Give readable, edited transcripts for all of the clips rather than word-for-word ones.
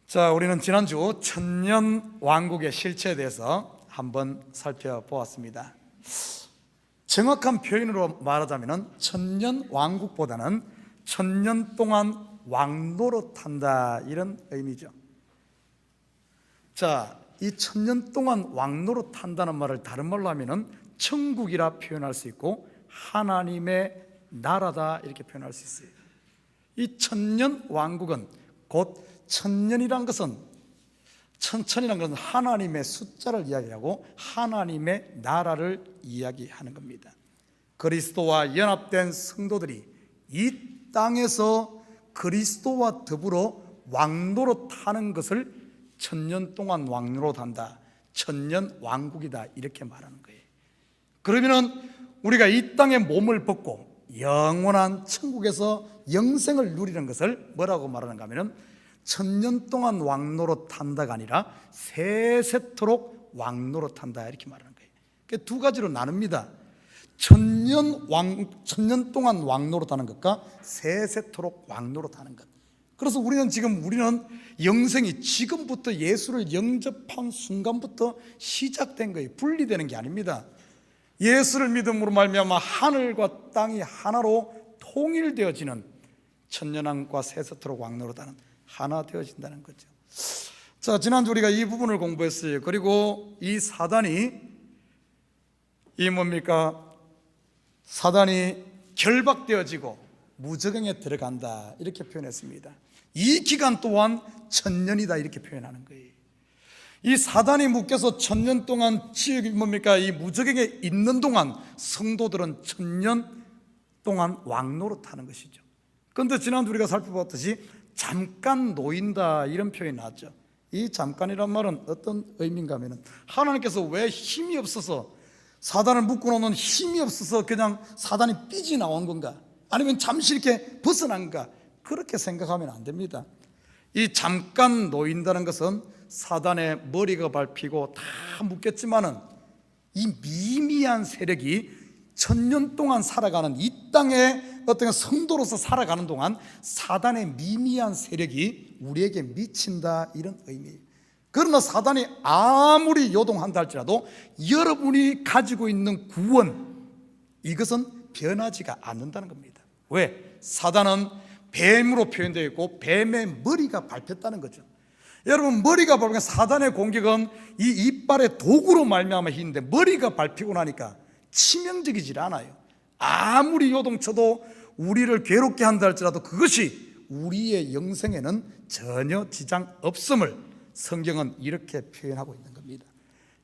자, 우리는 지난주 천년 왕국의 실체에 대해서 한번 살펴보았습니다. 정확한 표현으로 말하자면 천년 왕국보다는 천년 동안 왕노릇한다, 이런 의미죠. 자, 이 천년 동안 왕노릇한다는 말을 다른 말로 하면은 천국이라 표현할 수 있고 하나님의 나라다, 이렇게 표현할 수 있어요. 이 천년 왕국은 곧 천년이란 것은 천천이란 것은 하나님의 숫자를 이야기하고 하나님의 나라를 이야기하는 겁니다. 그리스도와 연합된 성도들이 이 땅에서 그리스도와 더불어 왕노릇하는 것을 천년 동안 왕노릇한다, 천년 왕국이다, 이렇게 말하는 거예요. 그러면은 우리가 이 땅에 몸을 벗고 영원한 천국에서 영생을 누리는 것을 뭐라고 말하는가 하면은 천년 동안 왕노릇한다가 아니라 세세토록 왕노릇한다, 이렇게 말하는 거예요. 그러니까 두 가지로 나눕니다. 천년 동안 왕노릇하는 것과 세세토록 왕노릇하는 것. 그래서 우리는 영생이 지금부터 예수를 영접한 순간부터 시작된 거예요. 분리되는 게 아닙니다. 예수를 믿음으로 말미암아 하늘과 땅이 하나로 통일되어지는 천년왕국과 세세토록 왕노릇하는 하나 되어진다는 거죠. 자, 지난주 우리가 이 부분을 공부했어요. 그리고 이 사단이 사단이 결박되어지고 무저갱에 들어간다, 이렇게 표현했습니다. 이 기간 또한 천년이다, 이렇게 표현하는 거예요. 이 사단이 묶여서 천년 동안 이 무저갱에 있는 동안 성도들은 천년 동안 왕노릇하는 것이죠. 그런데 지난주 우리가 살펴봤듯이 잠깐 놓인다, 이런 표현이 나왔죠. 이 잠깐이란 말은 어떤 의미인가 하면 하나님께서 왜 힘이 없어서 사단을 묶어놓는 힘이 없어서 그냥 사단이 삐지 나온 건가, 아니면 잠시 이렇게 벗어난 건가, 그렇게 생각하면 안 됩니다. 이 잠깐 놓인다는 것은 사단의 머리가 밟히고 다 묶였지만은 이 미미한 세력이 천년 동안 살아가는 이 땅에 어떤 성도로서 살아가는 동안 사단의 미미한 세력이 우리에게 미친다, 이런 의미예요. 그러나 사단이 아무리 요동한다 할지라도 여러분이 가지고 있는 구원, 이것은 변하지가 않는다는 겁니다. 왜? 사단은 뱀으로 표현되어 있고 뱀의 머리가 밟혔다는 거죠. 여러분, 머리가 밟히면 사단의 공격은 이 이빨의 도구로 말미암아 힘인데 머리가 밟히고 나니까 치명적이질 않아요. 아무리 요동쳐도 우리를 괴롭게 한다 할지라도 그것이 우리의 영생에는 전혀 지장 없음을 성경은 이렇게 표현하고 있는 겁니다.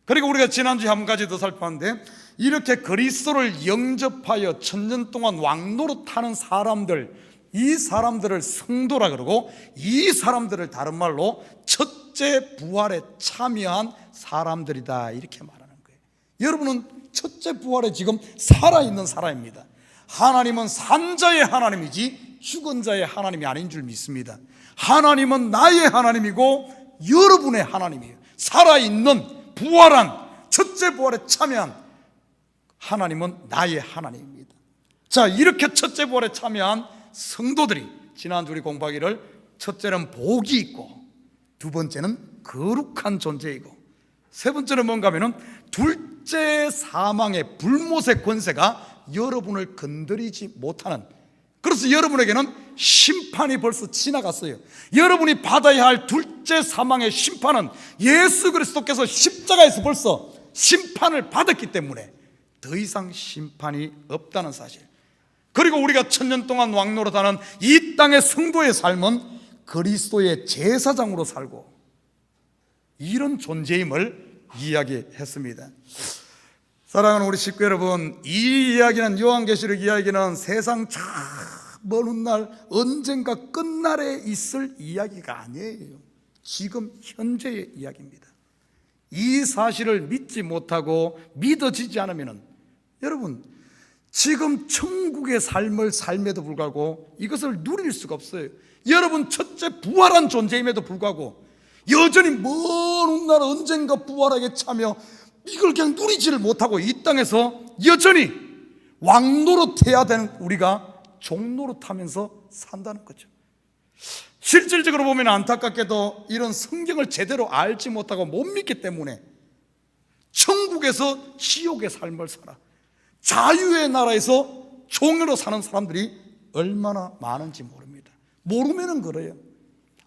그리고 우리가 지난주에 한 가지 더 살펴봤는데, 이렇게 그리스도를 영접하여 천년 동안 왕노릇하는 사람들, 이 사람들을 성도라 그러고, 이 사람들을 다른 말로 첫째 부활에 참여한 사람들이다, 이렇게 말하는 거예요. 여러분은 첫째 부활에 지금 살아있는 사람입니다. 하나님은 산자의 하나님이지 죽은 자의 하나님이 아닌 줄 믿습니다. 하나님은 나의 하나님이고 여러분의 하나님이에요. 살아있는 부활한 첫째 부활에 참여한 하나님은 나의 하나님입니다. 자, 이렇게 첫째 부활에 참여한 성도들이 지난주 우리 공부하기를, 첫째는 복이 있고, 두 번째는 거룩한 존재이고, 세 번째는 뭔가 하면은 둘째 사망의 불못의 권세가 여러분을 건드리지 못하는, 그래서 여러분에게는 심판이 벌써 지나갔어요. 여러분이 받아야 할 둘째 사망의 심판은 예수 그리스도께서 십자가에서 벌써 심판을 받았기 때문에 더 이상 심판이 없다는 사실. 그리고 우리가 천년 동안 왕노릇하는 이 땅의 성도의 삶은 그리스도의 제사장으로 살고, 이런 존재임을 이야기했습니다. 사랑하는 우리 식구 여러분, 이 이야기는, 요한계시록 이야기는 세상 저 먼 훗날 언젠가 끝날에 있을 이야기가 아니에요. 지금 현재의 이야기입니다. 이 사실을 믿지 못하고 믿어지지 않으면 여러분, 지금 천국의 삶을 삶에도 불구하고 이것을 누릴 수가 없어요. 여러분, 첫째 부활한 존재임에도 불구하고 여전히 먼 훗날 언젠가 부활하게 차며 이걸 그냥 누리지를 못하고 이 땅에서 여전히 왕노릇해야 되는 우리가 종노릇하면서 산다는 거죠. 실질적으로 보면 안타깝게도 이런 성경을 제대로 알지 못하고 못 믿기 때문에 천국에서 지옥의 삶을 살아 자유의 나라에서 종으로 사는 사람들이 얼마나 많은지 모릅니다. 모르면은 그래요.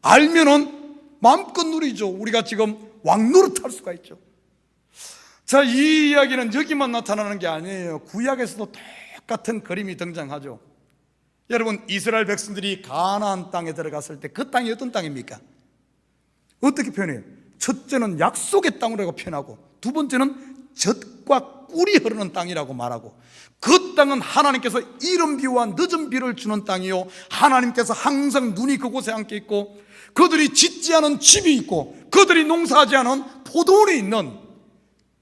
알면은 마음껏 누리죠. 우리가 지금 왕노릇할 수가 있죠. 자, 이 이야기는 여기만 나타나는 게 아니에요. 구약에서도 똑같은 그림이 등장하죠. 여러분, 이스라엘 백성들이 가나안 땅에 들어갔을 때 그 땅이 어떤 땅입니까? 어떻게 표현해요? 첫째는 약속의 땅이라고 표현하고, 두 번째는 젖과 꿀이 흐르는 땅이라고 말하고, 그 땅은 하나님께서 이른 비와 늦은 비를 주는 땅이요, 하나님께서 항상 눈이 그곳에 함께 있고, 그들이 짓지 않은 집이 있고, 그들이 농사하지 않은 포도원이 있는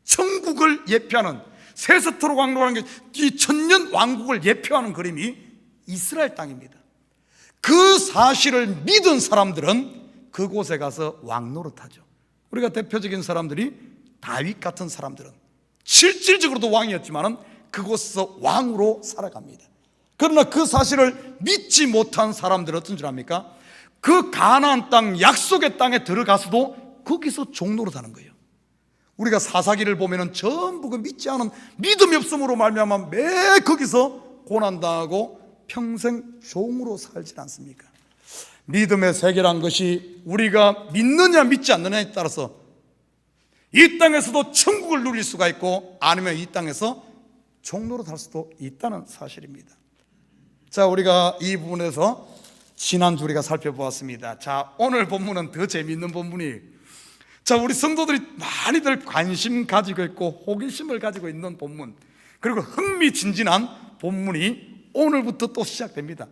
천국을 예표하는, 세세토록 왕노라는 게 이 천년 왕국을 예표하는 그림이 이스라엘 땅입니다. 그 사실을 믿은 사람들은 그곳에 가서 왕노릇하죠. 우리가 대표적인 사람들이 다윗 같은 사람들은 실질적으로도 왕이었지만 그곳에서 왕으로 살아갑니다. 그러나 그 사실을 믿지 못한 사람들은 어떤 줄 압니까? 그 가나안 땅, 약속의 땅에 들어가서도 거기서 종노릇하는 거예요. 우리가 사사기를 보면은 전부 그 믿지 않은 믿음이 없음으로 말미암아 매 거기서 고난당하고 평생 종으로 살지 않습니까? 믿음의 세계란 것이 우리가 믿느냐 믿지 않느냐에 따라서 이 땅에서도 천국을 누릴 수가 있고, 아니면 이 땅에서 종노릇 할 수도 있다는 사실입니다. 자, 우리가 이 부분에서 지난주 우리가 살펴보았습니다. 자, 오늘 본문은 더 재미있는 본문이에요. 자, 우리 성도들이 많이들 관심 가지고 있고 호기심을 가지고 있는 본문, 그리고 흥미진진한 본문이 오늘부터 또 시작됩니다.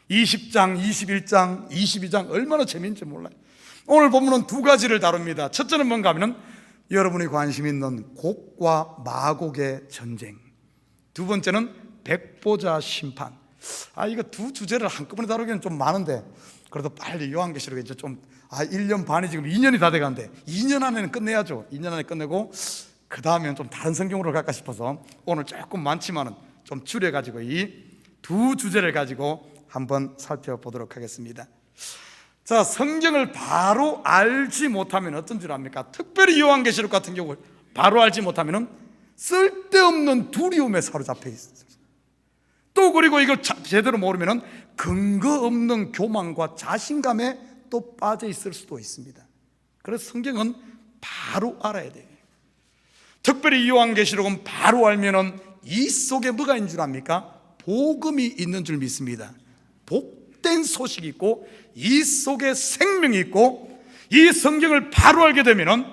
20장, 21장, 22장 얼마나 재미있는지 몰라요. 오늘 본문은 두 가지를 다룹니다. 첫째는 뭔가 하면 여러분이 관심 있는 곡과 마곡의 전쟁, 두 번째는 백보자 심판. 이거 두 주제를 한꺼번에 다루기는 좀 많은데, 그래도 빨리 요한계시록 이제 좀 1년 반이 지금 2년이 다 돼가는데 2년 안에는 끝내야죠. 2년 안에 끝내고 그 다음엔 좀 다른 성경으로 갈까 싶어서 오늘 조금 많지만은 좀 줄여가지고 이 두 주제를 가지고 한번 살펴보도록 하겠습니다. 자, 성경을 바로 알지 못하면 어떤 줄 압니까? 특별히 요한계시록 같은 경우 바로 알지 못하면 쓸데없는 두려움에 사로잡혀 있어요. 또 그리고 이걸 제대로 모르면 근거 없는 교만과 자신감에 또 빠져 있을 수도 있습니다. 그래서 성경은 바로 알아야 돼요. 특별히 요한계시록은 바로 알면은 이 속에 뭐가 있는 줄 압니까? 복음이 있는 줄 믿습니다. 복된 소식이 있고 이 속에 생명이 있고, 이 성경을 바로 알게 되면은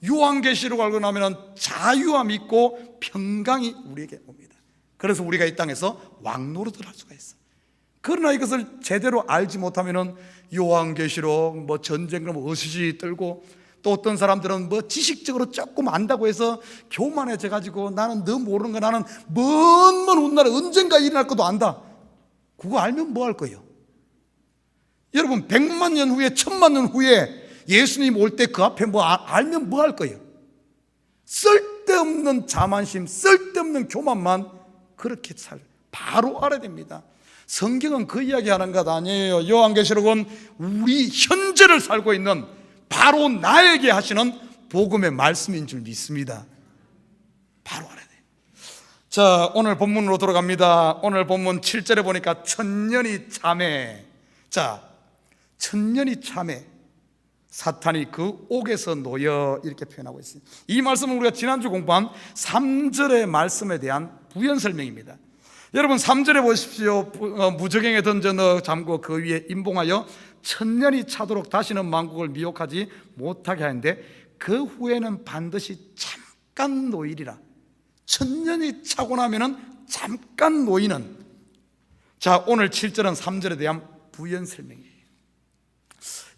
요한계시록 알고 나면은 자유함이 있고 평강이 우리에게 옵니다. 그래서 우리가 이 땅에서 왕노릇을 할 수가 있어. 그러나 이것을 제대로 알지 못하면은 요한계시록 뭐 전쟁을 어시시 떨고, 또 어떤 사람들은 뭐 지식적으로 조금 안다고 해서 교만해져 가지고 나는 너 모르는 거, 나는 먼 훗날에 언젠가 일어날 것도 안다. 그거 알면 뭐 할 거예요? 여러분, 100만 년 후에 1000만 년 후에 예수님 올 때 그 앞에 뭐 알면 뭐 할 거예요? 쓸데없는 자만심, 쓸데없는 교만만 그렇게 바로 알아야 됩니다. 성경은 그 이야기 하는 것 아니에요. 요한계시록은 우리 현재를 살고 있는 바로 나에게 하시는 복음의 말씀인 줄 믿습니다. 바로 알아야 돼요. 자, 오늘 본문으로 돌아갑니다. 오늘 본문 7절에 보니까 천년이 참해. 자, 천년이 참해, 사탄이 그 옥에서 놓여, 이렇게 표현하고 있어요. 이 말씀은 우리가 지난주 공부한 3절의 말씀에 대한 부연 설명입니다. 여러분, 3절에 보십시오. 무저갱에 던져 넣어 잠고 그 위에 임봉하여 천년이 차도록 다시는 만국을 미혹하지 못하게 하는데 그 후에는 반드시 잠깐 놓이리라. 천년이 차고 나면은 잠깐 놓이는. 자, 오늘 7절은 3절에 대한 부연 설명이에요.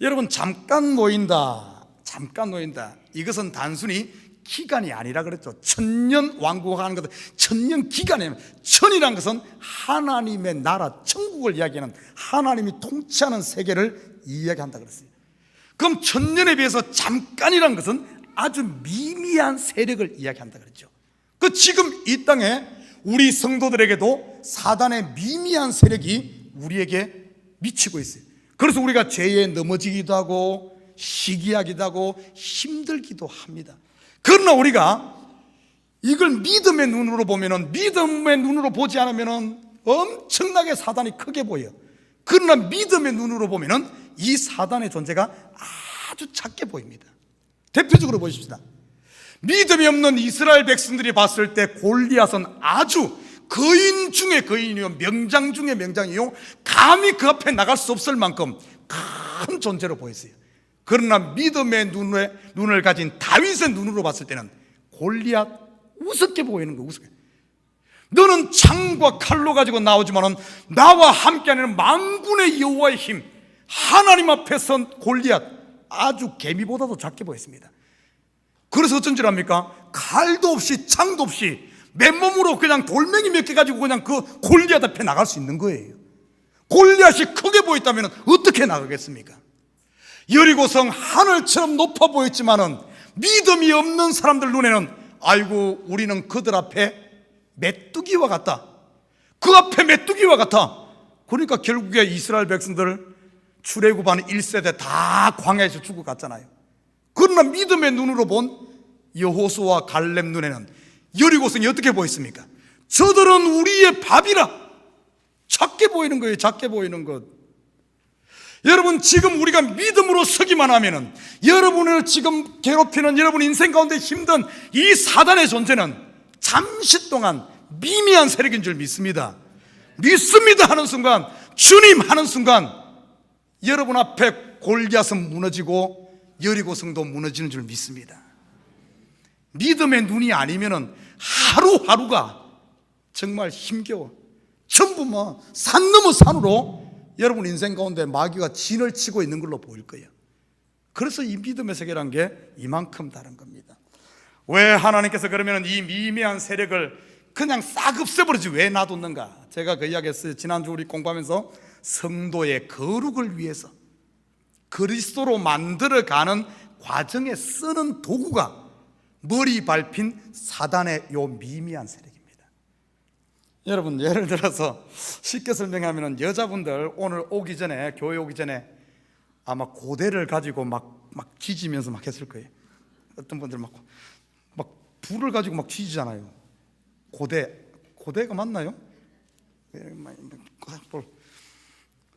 여러분, 잠깐 놓인다, 잠깐 놓인다, 이것은 단순히 기간이 아니라 그랬죠. 천년 왕국하는 것은 천년 기간이에요. 천이라는 것은 하나님의 나라, 천국을 이야기하는, 하나님이 통치하는 세계를 이야기한다 그랬어요. 그럼 천년에 비해서 잠깐이라는 것은 아주 미미한 세력을 이야기한다 그랬죠. 그 지금 이 땅에 우리 성도들에게도 사단의 미미한 세력이 우리에게 미치고 있어요. 그래서 우리가 죄에 넘어지기도 하고 시기하기도 하고 힘들기도 합니다. 그러나 우리가 이걸 믿음의 눈으로 보면은, 믿음의 눈으로 보지 않으면은 엄청나게 사단이 크게 보여. 그러나 믿음의 눈으로 보면은 이 사단의 존재가 아주 작게 보입니다. 대표적으로 보십시다. 믿음이 없는 이스라엘 백성들이 봤을 때 골리앗은 아주 거인 중에 거인이요, 명장 중에 명장이요, 감히 그 앞에 나갈 수 없을 만큼 큰 존재로 보였어요. 그러나 믿음의 눈을 가진 다윗의 눈으로 봤을 때는 골리앗 우습게 보이는 거예요. 우습게. 너는 창과 칼로 가지고 나오지만은 나와 함께하는 만군의 여호와의 힘, 하나님 앞에선 골리앗 아주 개미보다도 작게 보였습니다. 그래서 어쩐 줄 압니까? 칼도 없이 창도 없이 맨몸으로 그냥 돌멩이 몇 개 가지고 그냥 그 골리앗 앞에 나갈 수 있는 거예요. 골리앗이 크게 보였다면 어떻게 나가겠습니까? 여리고성 하늘처럼 높아 보였지만은 믿음이 없는 사람들 눈에는 아이고 우리는 그들 앞에 메뚜기와 같다. 그 앞에 메뚜기와 같아. 그러니까 결국에 이스라엘 백성들 출애굽한 1세대 다 광야에서 죽어갔잖아요. 그러나 믿음의 눈으로 본 여호수아와 갈렙 눈에는 여리고성이 어떻게 보였습니까? 저들은 우리의 밥이라. 작게 보이는 거예요. 작게 보이는 것. 여러분, 지금 우리가 믿음으로 서기만 하면은 여러분을 지금 괴롭히는, 여러분 인생 가운데 힘든 이 사단의 존재는 잠시 동안 미미한 세력인 줄 믿습니다. 믿습니다 하는 순간, 주님 하는 순간 여러분 앞에 골리앗은 무너지고 여리고성도 무너지는 줄 믿습니다. 믿음의 눈이 아니면은 하루하루가 정말 힘겨워. 전부 뭐 산 넘어 산으로 여러분 인생 가운데 마귀가 진을 치고 있는 걸로 보일 거예요. 그래서 이 믿음의 세계란 게 이만큼 다른 겁니다. 왜 하나님께서 그러면 이 미미한 세력을 그냥 싹 없애버리지 왜 놔뒀는가? 제가 그 이야기 했어요. 지난주 우리 공부하면서 성도의 거룩을 위해서 그리스도로 만들어가는 과정에 쓰는 도구가 머리 밟힌 사단의 요 미미한 세력입니다. 여러분, 예를 들어서 쉽게 설명하면 여자분들 오늘 오기 전에, 교회 오기 전에 아마 고대를 가지고 막 뒤지면서 막 했을 거예요. 어떤 분들 막 불을 가지고 막 뒤지잖아요. 고대가 맞나요?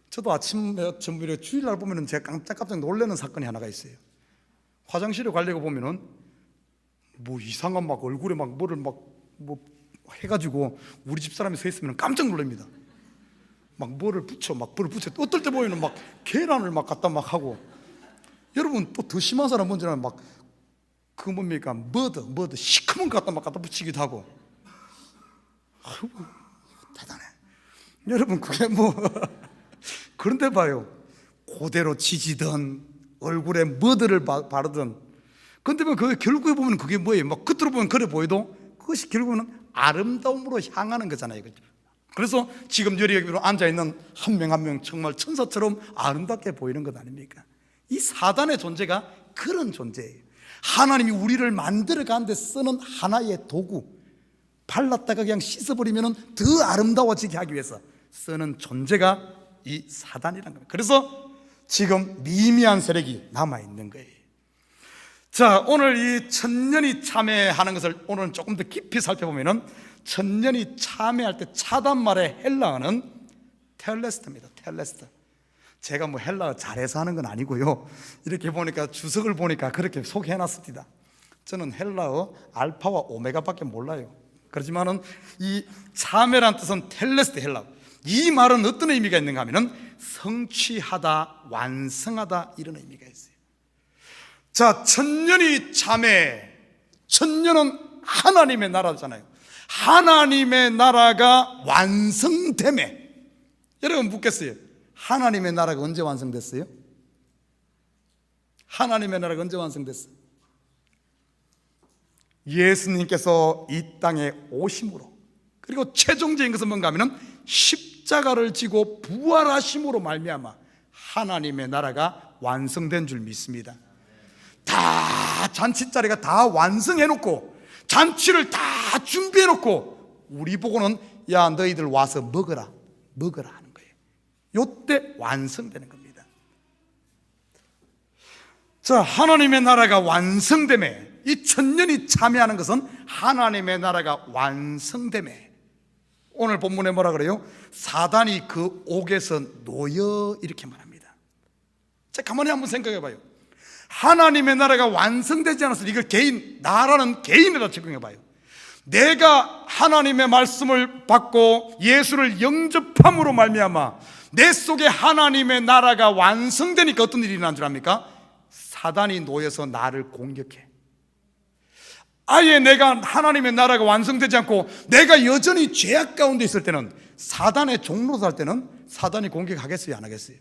저도 아침에 전부에 주일날 보면은 제가 깜짝깜짝 놀라는 사건이 하나가 있어요. 화장실에 가려고 보면은 뭐 이상한 막 얼굴에 막 뭐를 뭐 해가지고 우리 집 사람이 서 있으면 깜짝 놀랍니다. 막 뭐를 붙여, 막 불을 붙여. 어떨 때 보면은 막 계란을 막 갖다 막 하고. 여러분 또 더 심한 사람 뭔지는 막 그 뭡니까? 머드 시커먼 거 갖다 붙이기도 하고. 아이고 대단해. 여러분 그게 뭐 그런데 봐요. 그대로 지지던 얼굴에 머드를 바르던. 근데 뭐 그게 결국에 보면 그게 뭐예요? 막 겉으로 보면 그래 보여도 그것이 결국은 아름다움으로 향하는 거잖아요. 그래서 지금 여기 앉아있는 한 명 한 명 정말 천사처럼 아름답게 보이는 것 아닙니까? 이 사단의 존재가 그런 존재예요. 하나님이 우리를 만들어가는데 쓰는 하나의 도구, 발랐다가 그냥 씻어버리면 더 아름다워지게 하기 위해서 쓰는 존재가 이 사단이라는 겁니다. 그래서 지금 미미한 세력이 남아있는 거예요. 자, 오늘 이 천년이 참회하는 것을 오늘은 조금 더 깊이 살펴보면은 천년이 참회할 때 차단말의 헬라어는 텔레스트입니다. 텔레스트. 제가 뭐 헬라어 잘해서 하는 건 아니고요. 이렇게 보니까 주석을 보니까 그렇게 소개해놨습니다. 저는 헬라어 알파와 오메가밖에 몰라요. 그렇지만은 이 참회란 뜻은 텔레스트 헬라어. 이 말은 어떤 의미가 있는가 하면은 성취하다, 완성하다 이런 의미가 있어요. 자, 천년이 참회. 천년은 하나님의 나라잖아요. 하나님의 나라가 완성됨에, 여러분 묻겠어요. 하나님의 나라가 언제 완성됐어요? 하나님의 나라가 언제 완성됐어요? 예수님께서 이 땅에 오심으로, 그리고 최종적인 것은 뭔가 하면은 십자가를 지고 부활하심으로 말미암아 하나님의 나라가 완성된 줄 믿습니다. 다 잔치자리가 다 완성해놓고 잔치를 다 준비해놓고 우리 보고는 야 너희들 와서 먹어라 하는 거예요. 요때 완성되는 겁니다. 자, 하나님의 나라가 완성됨에, 이 천년이 참여하는 것은 하나님의 나라가 완성됨에, 오늘 본문에 뭐라 그래요? 사단이 그 옥에서 놓여, 이렇게 말합니다. 자, 가만히 한번 생각해 봐요. 하나님의 나라가 완성되지 않아서 이걸 나라는 개인에다 적용해 봐요. 내가 하나님의 말씀을 받고 예수를 영접함으로 말미암아 내 속에 하나님의 나라가 완성되니까 어떤 일이 일어난 줄 압니까? 사단이 놓여서 나를 공격해. 아예 내가 하나님의 나라가 완성되지 않고 내가 여전히 죄악 가운데 있을 때는, 사단의 종로로 살 때는 사단이 공격하겠어요, 안 하겠어요?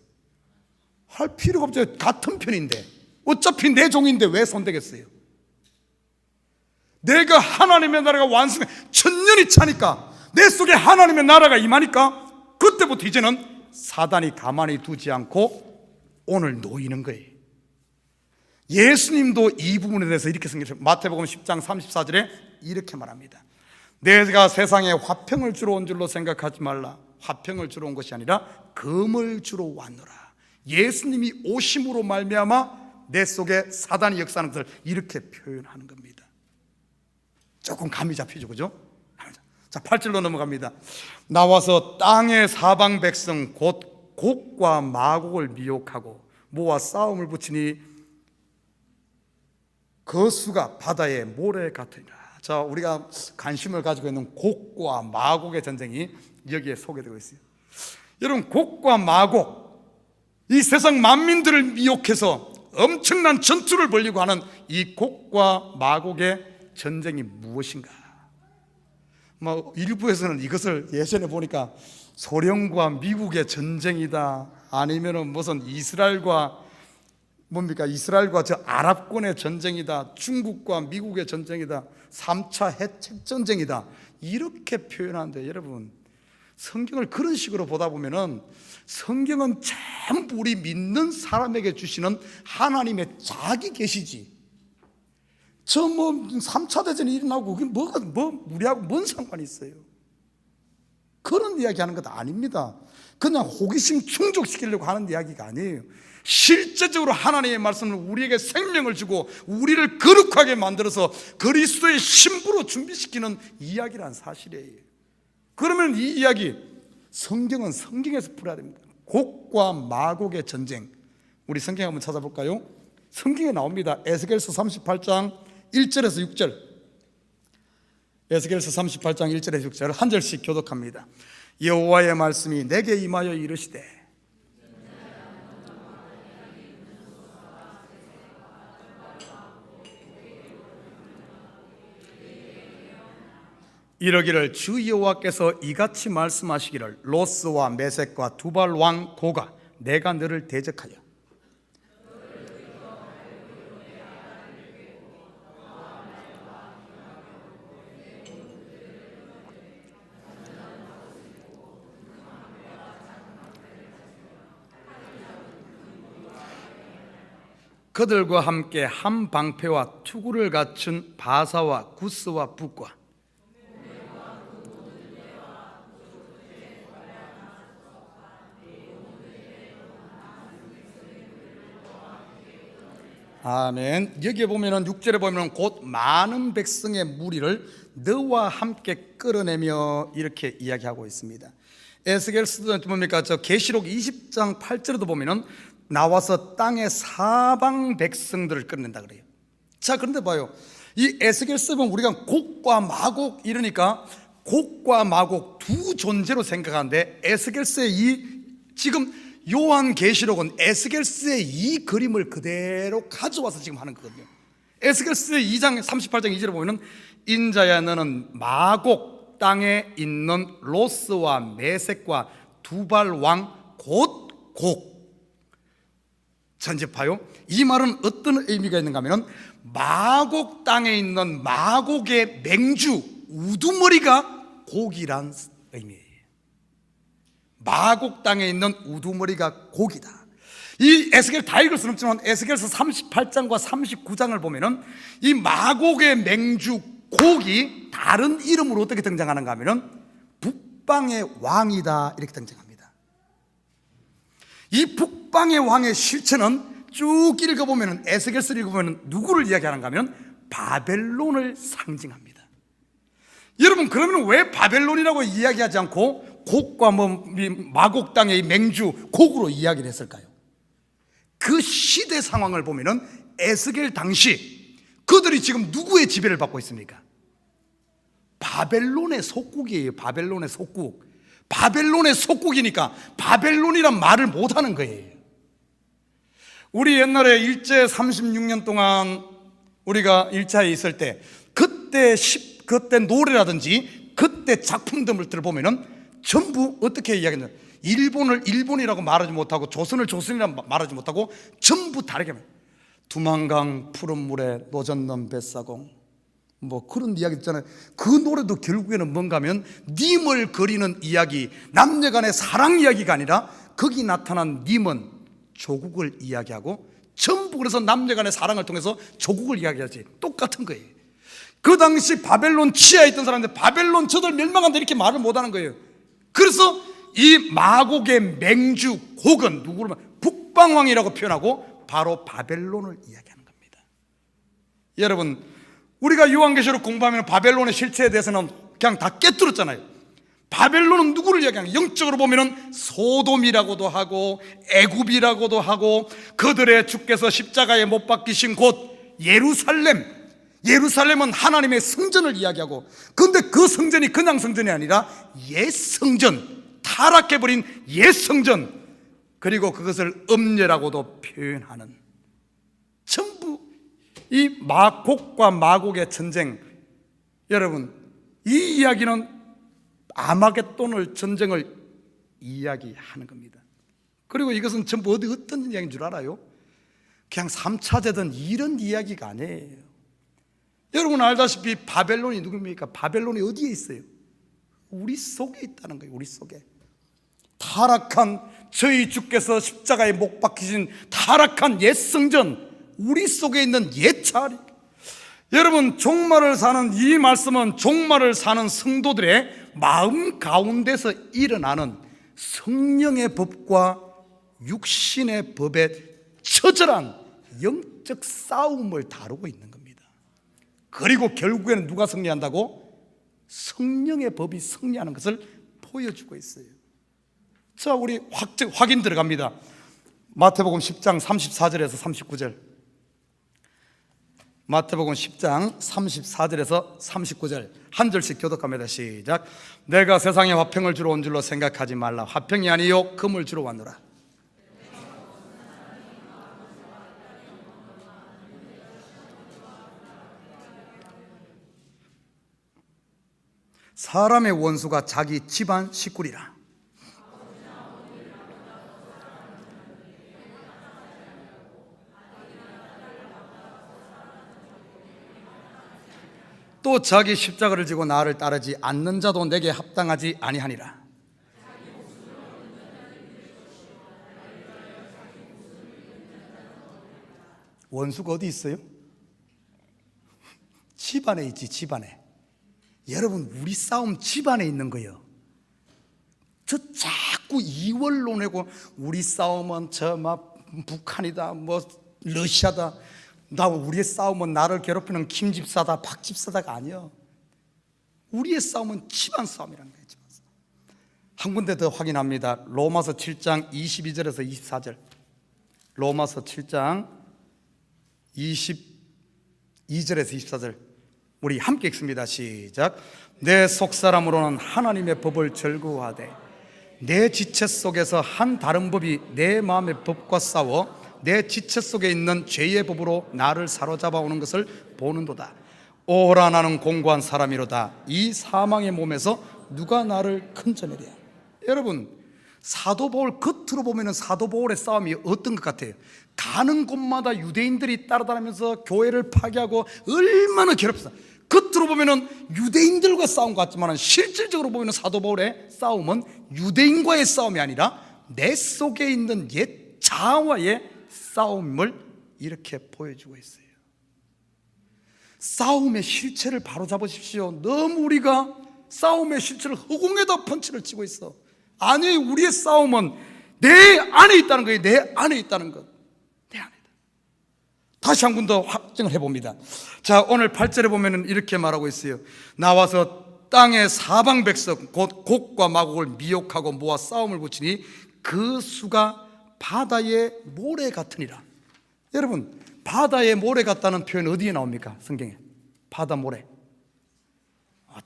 할 필요가 없죠. 같은 편인데, 어차피 내 종인데 왜 손대겠어요? 내가 하나님의 나라가 완성해 천년이 차니까, 내 속에 하나님의 나라가 임하니까 그때부터 이제는 사단이 가만히 두지 않고 오늘 놓이는 거예요. 예수님도 이 부분에 대해서 이렇게 생각해요. 마태복음 10장 34절에 이렇게 말합니다. 내가 세상에 화평을 주러 온 줄로 생각하지 말라. 화평을 주러 온 것이 아니라 금을 주러 왔노라. 예수님이 오심으로 말미암아 내 속에 사단이 역사하는 것을 이렇게 표현하는 겁니다. 조금 감이 잡히죠, 그죠? 자, 8절로 넘어갑니다. 나와서 땅의 사방 백성 곧 곡과 마곡을 미혹하고 모아 싸움을 붙이니 그 수가 바다의 모래 같으니라. 자, 우리가 관심을 가지고 있는 곡과 마곡의 전쟁이 여기에 소개되고 있어요. 여러분, 곡과 마곡, 이 세상 만민들을 미혹해서 엄청난 전투를 벌이고 하는 이 곡과 마곡의 전쟁이 무엇인가? 일부에서는 이것을 예전에 보니까 소련과 미국의 전쟁이다, 아니면은 무슨 이스라엘과 저 아랍권의 전쟁이다, 중국과 미국의 전쟁이다, 3차 핵 전쟁이다, 이렇게 표현하는데, 여러분, 성경을 그런 식으로 보다 보면은 성경은 전부 우리 믿는 사람에게 주시는 하나님의 자기 계시지, 3차 대전이 일어나고 그게 우리하고 뭔 상관이 있어요? 그런 이야기 하는 것 아닙니다. 그냥 호기심 충족시키려고 하는 이야기가 아니에요. 실제적으로 하나님의 말씀은 우리에게 생명을 주고 우리를 거룩하게 만들어서 그리스도의 신부로 준비시키는 이야기란 사실이에요. 그러면 이 이야기, 성경은 성경에서 풀어야 됩니다. 곡과 마곡의 전쟁, 우리 성경 한번 찾아볼까요? 성경에 나옵니다. 에스겔서 38장 1절에서 6절. 에스겔서 38장 1절에서 6절 한 절씩 교독합니다. 여호와의 말씀이 내게 임하여 이르시되, 이러기를 주 여호와께서 이같이 말씀하시기를, 로스와 메섹과 두발 왕 고가 내가 너를 대적하여 그들과 함께 한 방패와 투구를 갖춘 바사와 구스와 북과 아멘. 여기에 보면은 6절에 보면은 곧 많은 백성의 무리를 너와 함께 끌어내며 이렇게 이야기하고 있습니다. 에스겔서도 뭡니까? 저 계시록 20장 8절에도 보면은 나와서 땅의 사방 백성들을 끌어낸다 그래요. 자, 그런데 봐요. 이 에스겔서 보면 우리가 곡과 마곡 이러니까 곡과 마곡 두 존재로 생각하는데, 에스겔서의 지금 요한계시록은 에스겔서의 이 그림을 그대로 가져와서 지금 하는 거거든요. 에스겔서의 2장 38장 2절에 보면 인자야 너는 마곡 땅에 있는 로스와 메섹과 두발 왕 곧 곡. 자, 이제 봐요. 이 말은 어떤 의미가 있는가 하면 마곡 땅에 있는 마곡의 맹주 우두머리가 곡이란 의미예요. 마곡 땅에 있는 우두머리가 곡이다. 이 에스겔 다 읽을 수는 없지만 에스겔서 38장과 39장을 보면은 이 마곡의 맹주 곡이 다른 이름으로 어떻게 등장하는가 하면은 북방의 왕이다 이렇게 등장합니다. 이 북방의 왕의 실체는 쭉 읽어보면, 에스겔서를 읽어보면 누구를 이야기하는가 하면 바벨론을 상징합니다. 여러분, 그러면 왜 바벨론이라고 이야기하지 않고 곡과 마곡 땅의 맹주 곡으로 이야기를 했을까요? 그 시대 상황을 보면은 에스겔 당시 그들이 지금 누구의 지배를 받고 있습니까? 바벨론의 속국이에요. 바벨론의 속국. 바벨론의 속국이니까 바벨론이란 말을 못하는 거예요. 우리 옛날에 일제 36년 동안 우리가 일자에 있을 때 그때 노래라든지 그때 작품들을 보면은 전부 어떻게 이야기했냐, 일본을 일본이라고 말하지 못하고 조선을 조선이라고 말하지 못하고 전부 다르게 합니다. 두만강 푸른 물에 노젓는 뱃사공, 그런 이야기 있잖아요. 그 노래도 결국에는 뭔가 하면 님을 그리는 이야기, 남녀간의 사랑 이야기가 아니라 거기 나타난 님은 조국을 이야기하고, 전부 그래서 남녀간의 사랑을 통해서 조국을 이야기하지, 똑같은 거예요. 그 당시 바벨론 치하에 있던 사람들, 바벨론 저들 멸망한다 이렇게 말을 못하는 거예요. 그래서 이 마곡의 맹주 곡은 누구를 북방왕이라고 표현하고 바로 바벨론을 이야기하는 겁니다. 여러분, 우리가 요한계시록 공부하면 바벨론의 실체에 대해서는 그냥 다 깨뚫었잖아요. 바벨론은 누구를 이야기하는, 영적으로 보면은 소돔이라고도 하고 애굽이라고도 하고, 그들의 주께서 십자가에 못 박히신 곳 예루살렘은 하나님의 성전을 이야기하고, 그런데 그 성전이 그냥 성전이 아니라 옛 성전, 타락해버린 옛 성전, 그리고 그것을 음녀라고도 표현하는, 전부 이 곡과 마곡의 전쟁. 여러분, 이 이야기는 아마겟돈을 전쟁을 이야기하는 겁니다. 그리고 이것은 전부 어떤 이야기인 줄 알아요? 그냥 3차 대전 이런 이야기가 아니에요. 여러분 알다시피 바벨론이 누굽니까? 바벨론이 어디에 있어요? 우리 속에 있다는 거예요. 우리 속에. 타락한 저희 주께서 십자가에 못 박히신 타락한 옛 성전, 우리 속에 있는 옛 자리. 여러분, 종말을 사는 이 말씀은 종말을 사는 성도들의 마음 가운데서 일어나는 성령의 법과 육신의 법의 처절한 영적 싸움을 다루고 있는 겁니다. 그리고 결국에는 누가 승리한다고? 성령의 법이 승리하는 것을 보여주고 있어요. 자, 우리 확인 들어갑니다. 마태복음 10장 34절에서 39절. 마태복음 10장 34절에서 39절 한 절씩 교독합니다. 시작. 내가 세상에 화평을 주러 온 줄로 생각하지 말라. 화평이 아니요 금을 주러 왔노라. 사람의 원수가 자기 집안 식구리라. 또 자기 십자가를 지고 나를 따르지 않는 자도 내게 합당하지 아니하니라. 원수가 어디 있어요? 집안에 있지, 집안에. 여러분, 우리 싸움 집안에 있는 거예요. 저 자꾸 이월론하고 우리 싸움은 북한이다, 러시아다, 우리의 싸움은 나를 괴롭히는 김 집사다, 박 집사다가 아니야. 우리의 싸움은 집안 싸움이라는 거예요. 집안 싸움. 한 군데 더 확인합니다. 로마서 7장 22절에서 24절. 로마서 7장 22절에서 24절 우리 함께 읽습니다. 시작. 내 속사람으로는 하나님의 법을 즐거워하되 내 지체 속에서 한 다른 법이 내 마음의 법과 싸워 내 지체 속에 있는 죄의 법으로 나를 사로잡아 오는 것을 보는도다. 오라, 나는 공고한 사람이로다. 이 사망의 몸에서 누가 나를 건져내랴. 여러분, 사도 바울 겉으로 보면 사도 바울의 싸움이 어떤 것 같아요? 가는 곳마다 유대인들이 따라다니면서 교회를 파괴하고 얼마나 괴롭다. 겉으로 보면 유대인들과 싸운 것 같지만 실질적으로 보면 사도 바울의 싸움은 유대인과의 싸움이 아니라 내 속에 있는 옛 자아와의 싸움을 이렇게 보여주고 있어요. 싸움의 실체를 바로잡으십시오. 너무 우리가 싸움의 실체를 허공에다 펀치를 치고 있어. 아니, 우리의 싸움은 내 안에 있다는 거예요. 내 안에 있다는 것. 내 안에 있다. 다시 한 번 더 확증을 해봅니다. 자, 오늘 8절에 보면 이렇게 말하고 있어요. 나와서 땅의 사방 백성 곧 곡과 마곡을 미혹하고 모아 싸움을 붙이니 그 수가 바다의 모래 같으니라. 여러분, 바다의 모래 같다는 표현 어디에 나옵니까? 성경에. 바다 모래.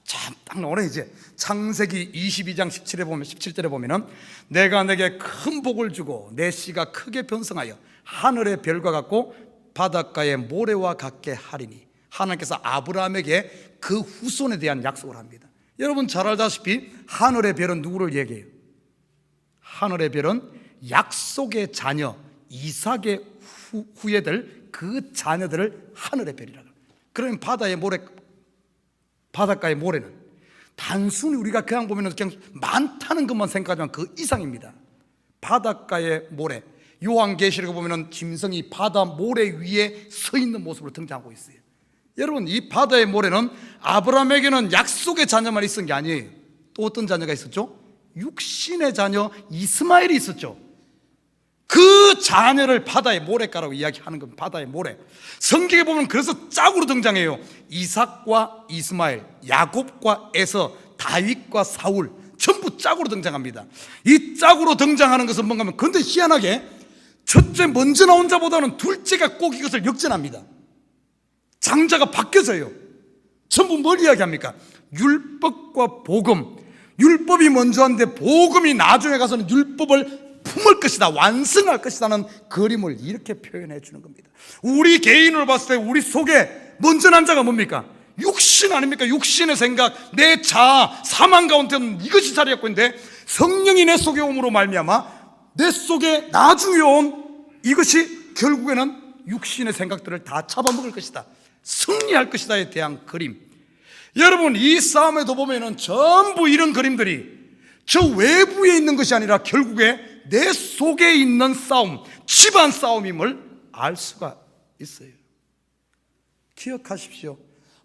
참 딱 나오네. 이제 창세기 22장 17절에 보면은 내가 내게 큰 복을 주고 내 씨가 크게 번성하여 하늘의 별과 같고 바닷가의 모래와 같게 하리니. 하나님께서 아브라함에게 그 후손에 대한 약속을 합니다. 여러분 잘 알다시피 하늘의 별은 누구를 얘기해요? 하늘의 별은 약속의 자녀 이삭의 후예들, 그 자녀들을 하늘의 별이라고. 그러면 바닷가의 모래는 단순히 우리가 그냥 보면 그냥 많다는 것만 생각하지만 그 이상입니다. 바닷가의 모래, 요한계시록에 보면 짐승이 바다 모래 위에 서 있는 모습으로 등장하고 있어요. 여러분, 이 바다의 모래는 아브라함에게는 약속의 자녀만 있은 게 아니에요. 또 어떤 자녀가 있었죠? 육신의 자녀 이스마엘이 있었죠. 그 자녀를 바다의 모래가라고 이야기하는 겁니다. 바다의 모래. 성경에 보면 그래서 짝으로 등장해요. 이삭과 이스마엘, 야곱과 에서, 다윗과 사울, 전부 짝으로 등장합니다. 이 짝으로 등장하는 것은 뭔가 하면, 근데 희한하게 첫째 먼저 나온 자보다는 둘째가 꼭 이것을 역전합니다. 장자가 바뀌어져요. 전부 뭘 이야기합니까? 율법과 복음. 율법이 먼저 한데 복음이 나중에 가서는 율법을 품을 것이다, 완성할 것이다는 그림을 이렇게 표현해 주는 겁니다. 우리 개인으로 봤을 때 우리 속에 먼저 난 자가 뭡니까? 육신 아닙니까? 육신의 생각, 내 자아, 사망 가운데는 이것이 자리 잡고 있는데 성령이 내 속에 옴으로 말미암아 내 속에 나중에 온 이것이 결국에는 육신의 생각들을 다 잡아먹을 것이다, 승리할 것이다에 대한 그림. 여러분, 이 싸움에도 보면은 전부 이런 그림들이 저 외부에 있는 것이 아니라 결국에 내 속에 있는 싸움, 집안 싸움임을 알 수가 있어요. 기억하십시오.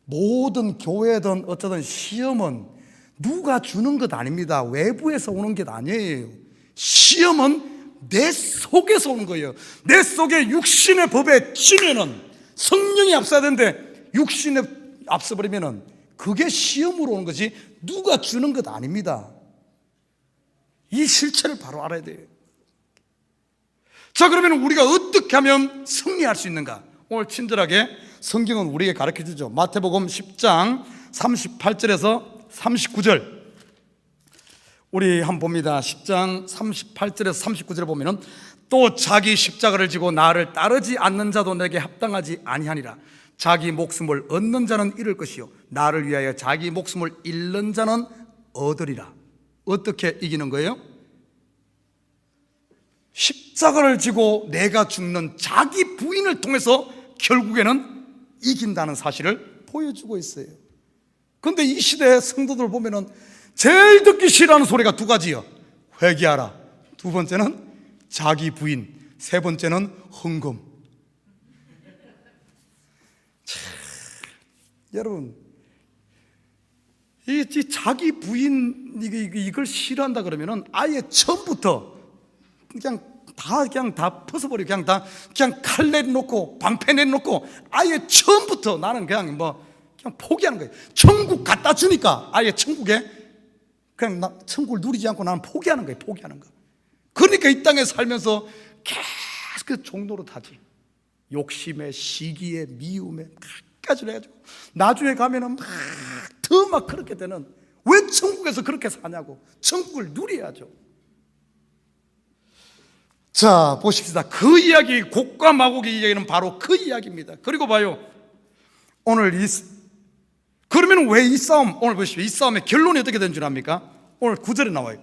모든 교회든 어쩌든 시험은 누가 주는 것 아닙니다. 외부에서 오는 게 아니에요. 시험은 내 속에서 오는 거예요. 내 속에 육신의 법에 치면은 성령이 앞서야 되는데 육신에 앞서버리면은 그게 시험으로 오는 거지 누가 주는 것 아닙니다. 이 실체를 바로 알아야 돼요. 자, 그러면 우리가 어떻게 하면 승리할 수 있는가? 오늘 친절하게 성경은 우리에게 가르쳐 주죠. 마태복음 10장 38절에서 39절 우리 한번 봅니다. 10장 38절에서 39절에 보면은 또 자기 십자가를 지고 나를 따르지 않는 자도 내게 합당하지 아니하니라. 자기 목숨을 얻는 자는 잃을 것이요 나를 위하여 자기 목숨을 잃는 자는 얻으리라. 어떻게 이기는 거예요? 십자가를 지고 내가 죽는 자기 부인을 통해서 결국에는 이긴다는 사실을 보여주고 있어요. 그런데 이 시대의 성도들 보면은 제일 듣기 싫어하는 소리가 두 가지요. 회개하라. 두 번째는 자기 부인. 세 번째는 헌금. 여러분, 이 자기 부인 이걸 싫어한다 그러면은 아예 처음부터 그냥 다 벗어버리고 그냥 칼 내놓고 방패 내놓고 아예 처음부터 나는 그냥 포기하는 거예요. 천국 갖다 주니까 아예 천국에 그냥 천국을 누리지 않고 나는 포기하는 거예요. 포기하는 거. 그러니까 이 땅에 살면서 계속 그 종로로 타지. 욕심에, 시기에, 미움에 끝까지 해가지고 나중에 가면은 더 그렇게 되는. 왜 천국에서 그렇게 사냐고. 천국을 누려야죠. 자, 보십시다. 그 이야기, 곡과 마곡의 이야기는 바로 그 이야기입니다. 그리고 봐요. 그러면 왜 이 싸움, 오늘 보십시오. 이 싸움의 결론이 어떻게 된 줄 압니까? 오늘 9절에 나와요.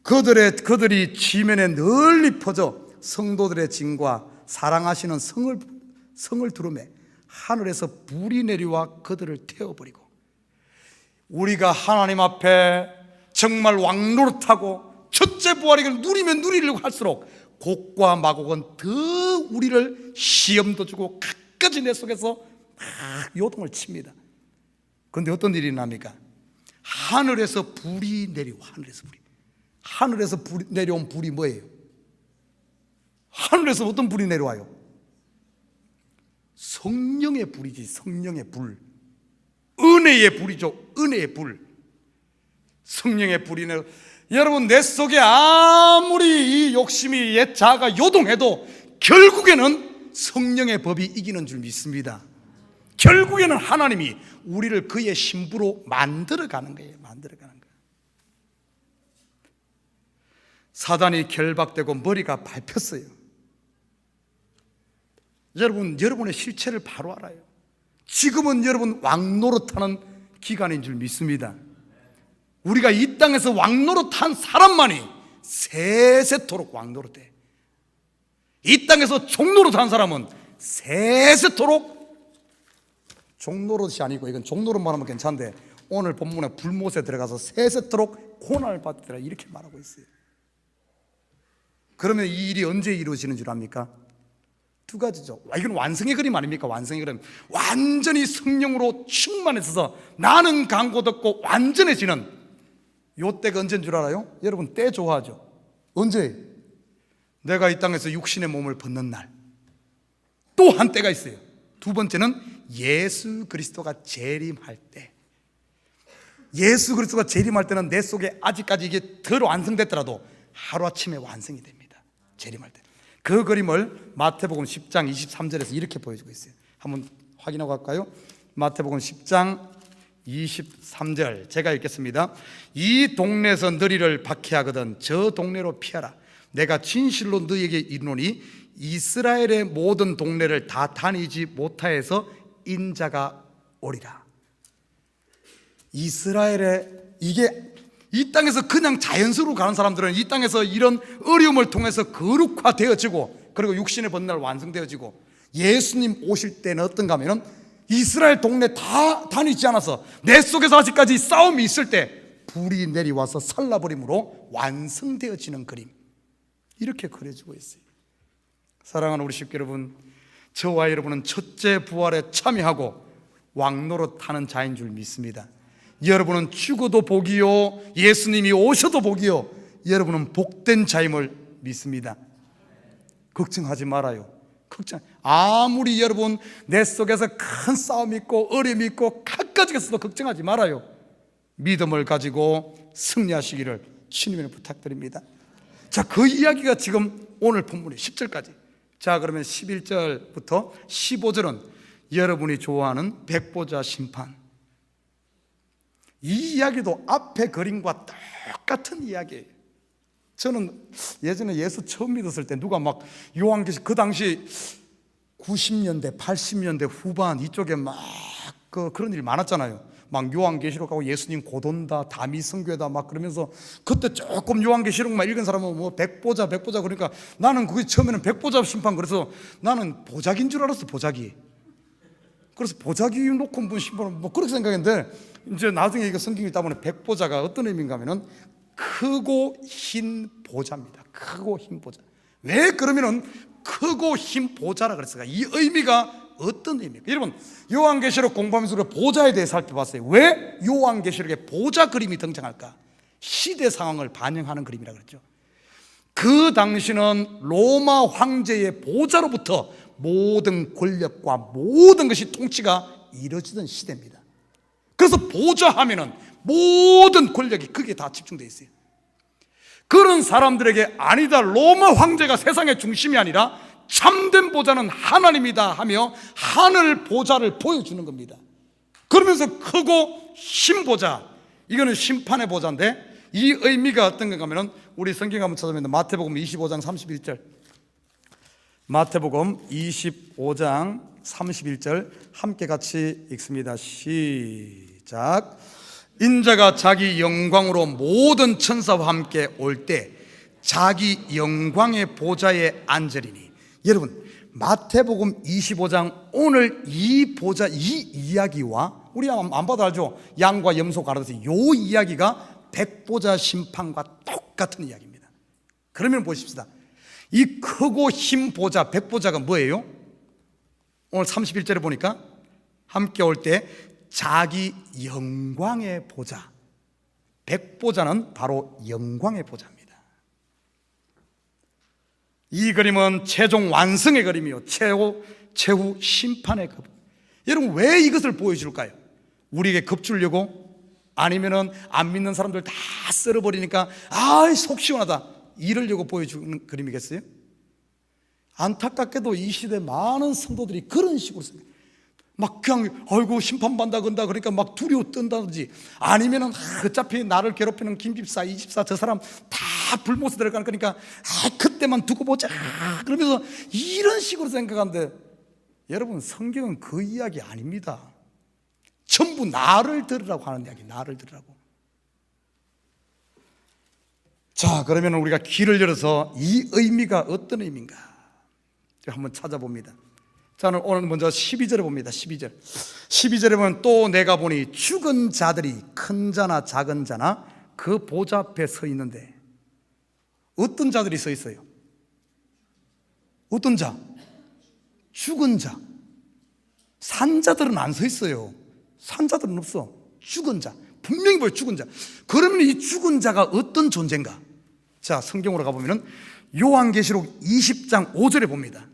그들이 지면에 널리 퍼져 성도들의 진과 사랑하시는 성을 두루매 하늘에서 불이 내려와 그들을 태워버리고. 우리가 하나님 앞에 정말 왕노릇하고 첫째 부활을 누리면 누리려고 할수록 곡과 마곡은 더 우리를 시험도 주고 끝까지 내 속에서 막 요동을 칩니다. 그런데 어떤 일이 납니까? 하늘에서 불이 내려와. 하늘에서 내려온 불이 뭐예요? 하늘에서 어떤 불이 내려와요? 성령의 불이지. 성령의 불. 은혜의 불이죠. 은혜의 불. 성령의 불이네. 여러분, 내 속에 아무리 이 욕심이 옛 자아가 요동해도 결국에는 성령의 법이 이기는 줄 믿습니다. 결국에는 하나님이 우리를 그의 신부로 만들어가는 거예요. 만들어가는 거예요. 사단이 결박되고 머리가 밟혔어요. 여러분의 실체를 바로 알아요. 지금은 여러분 왕노릇하는 기간인 줄 믿습니다. 우리가 이 땅에서 왕노릇한 사람만이 세세토록 왕노릇해. 이 땅에서 종노릇한 사람은 세세토록, 종노릇이 아니고 이건 종노릇만 하면 괜찮은데 오늘 본문에 불못에 들어가서 세세토록 고난을 받더라 이렇게 말하고 있어요. 그러면 이 일이 언제 이루어지는 줄 압니까? 두 가지죠. 이건 완성의 그림 아닙니까? 완성의 그림. 완전히 성령으로 충만해져서 나는 강고 덮고 완전해지는 요 때가 언제인 줄 알아요? 여러분, 때 좋아하죠? 언제? 내가 이 땅에서 육신의 몸을 벗는 날. 또 한 때가 있어요. 두 번째는 예수 그리스도가 재림할 때. 예수 그리스도가 재림할 때는 내 속에 아직까지 이게 덜 완성됐더라도 하루아침에 완성이 됩니다. 재림할 때. 그 그림을 마태복음 10장 23절에서 이렇게 보여주고 있어요. 한번 확인하고 갈까요? 마태복음 10장 23절 제가 읽겠습니다. 이 동네에서 너희를 박해하거든 저 동네로 피하라. 내가 진실로 너희에게 이르노니 이스라엘의 모든 동네를 다 다니지 못하여서 인자가 오리라. 이스라엘의, 이게 이 땅에서 그냥 자연스러워 가는 사람들은 이 땅에서 이런 어려움을 통해서 거룩화되어지고 그리고 육신의 본날 완성되어지고 예수님 오실 때는 어떤가 하면은 이스라엘 동네 다 다니지 않아서 내 속에서 아직까지 싸움이 있을 때 불이 내려와서 살라버림으로 완성되어지는 그림, 이렇게 그려지고 있어요. 사랑하는 우리 식구 여러분, 저와 여러분은 첫째 부활에 참여하고 왕노릇하는 자인 줄 믿습니다. 여러분은 죽어도 복이요 예수님이 오셔도 복이요 여러분은 복된 자임을 믿습니다. 걱정하지 말아요. 아무리 여러분 내 속에서 큰 싸움이 있고 어려움이 있고 각가지겠어도 걱정하지 말아요. 믿음을 가지고 승리하시기를 주님을 부탁드립니다. 자, 그 이야기가 지금 오늘 본문의 10절까지. 자, 그러면 11절부터 15절은 여러분이 좋아하는 백보자 심판. 이 이야기도 앞에 그림과 똑같은 이야기예요. 저는 예전에 예수 처음 믿었을 때 누가 막 요한계시록, 그 당시 90년대 80년대 후반 이쪽에 막 그런 일이 많았잖아요. 막 요한계시록하고 예수님 곧 온다, 다미 성교다 막 그러면서 그때 조금 요한계시록만 읽은 사람은 뭐 백보자 그러니까 나는 그게 처음에는 백보자 심판, 그래서 나는 보자기인 줄 알았어. 보자기. 그래서 보자기 놓고 뭐 심판 뭐 그렇게 생각했는데 이제 나중에 이거 성경 읽다 보니 백보자가 어떤 의미인가 하면은 크고 흰 보자입니다. 크고 흰 보자. 왜 그러면은 크고 흰 보자라 그랬을까? 이 의미가 어떤 의미입니까? 여러분, 요한계시록 공부하면서 우리가 보자에 대해 살펴봤어요. 왜 요한계시록에 보자 그림이 등장할까? 시대 상황을 반영하는 그림이라 그랬죠. 그 당시는 로마 황제의 보자로부터 모든 권력과 모든 것이 통치가 이루어지던 시대입니다. 그래서 보자 하면은 모든 권력이 거기에 다 집중되어 있어요. 그런 사람들에게 아니다, 로마 황제가 세상의 중심이 아니라 참된 보자는 하나님이다 하며 하늘 보자를 보여주는 겁니다. 그러면서 크고 흰 보자, 이거는 심판의 보자인데 이 의미가 어떤 건가 하면 우리 성경 한번 찾아보면 마태복음 25장 31절, 마태복음 25장 31절 함께 같이 읽습니다. 시작. 인자가 자기 영광으로 모든 천사와 함께 올 때 자기 영광의 보좌에 앉으리니. 여러분, 마태복음 25장 오늘 이 보좌, 이 이야기와 우리 안 봐도 알죠? 양과 염소 가르듯이 이 이야기가 백보자 심판과 똑같은 이야기입니다. 그러면 보십시다. 이 크고 흰 보좌, 백보자가 뭐예요? 오늘 31절에 보니까 함께 올 때 자기 영광의 보좌. 백보자는 바로 영광의 보좌입니다. 이 그림은 최종 완성의 그림이요, 최후 심판의 급. 여러분, 왜 이것을 보여줄까요? 우리에게 겁주려고? 아니면은 안 믿는 사람들 다 썰어버리니까 속 시원하다 이러려고 보여주는 그림이겠어요? 안타깝게도 이 시대 많은 성도들이 그런 식으로 생각해요. 막 그냥 아이고 심판받는다 건다 그러니까 막 두려워 뜬다든지, 아니면은 어차피 나를 괴롭히는 김 집사 이 집사 저 사람 다 불못에 들어가는 거니까 그때만 두고 보자 그러면서 이런 식으로 생각하는데, 여러분, 성경은 그 이야기 아닙니다. 전부 나를 들으라고 하는 이야기, 나를 들으라고. 자, 그러면 우리가 귀를 열어서 이 의미가 어떤 의미인가 한번 찾아봅니다. 저는 오늘 먼저 12절에 봅니다. 12절에 보면 또 내가 보니 죽은 자들이 큰 자나 작은 자나 그 보좌 앞에 서 있는데, 어떤 자들이 서 있어요? 어떤 자? 죽은 자. 산 자들은 안 서 있어요. 산 자들은 없어. 죽은 자, 분명히 보여. 죽은 자. 그러면 이 죽은 자가 어떤 존재인가? 자, 성경으로 가보면 요한계시록 20장 5절에 봅니다.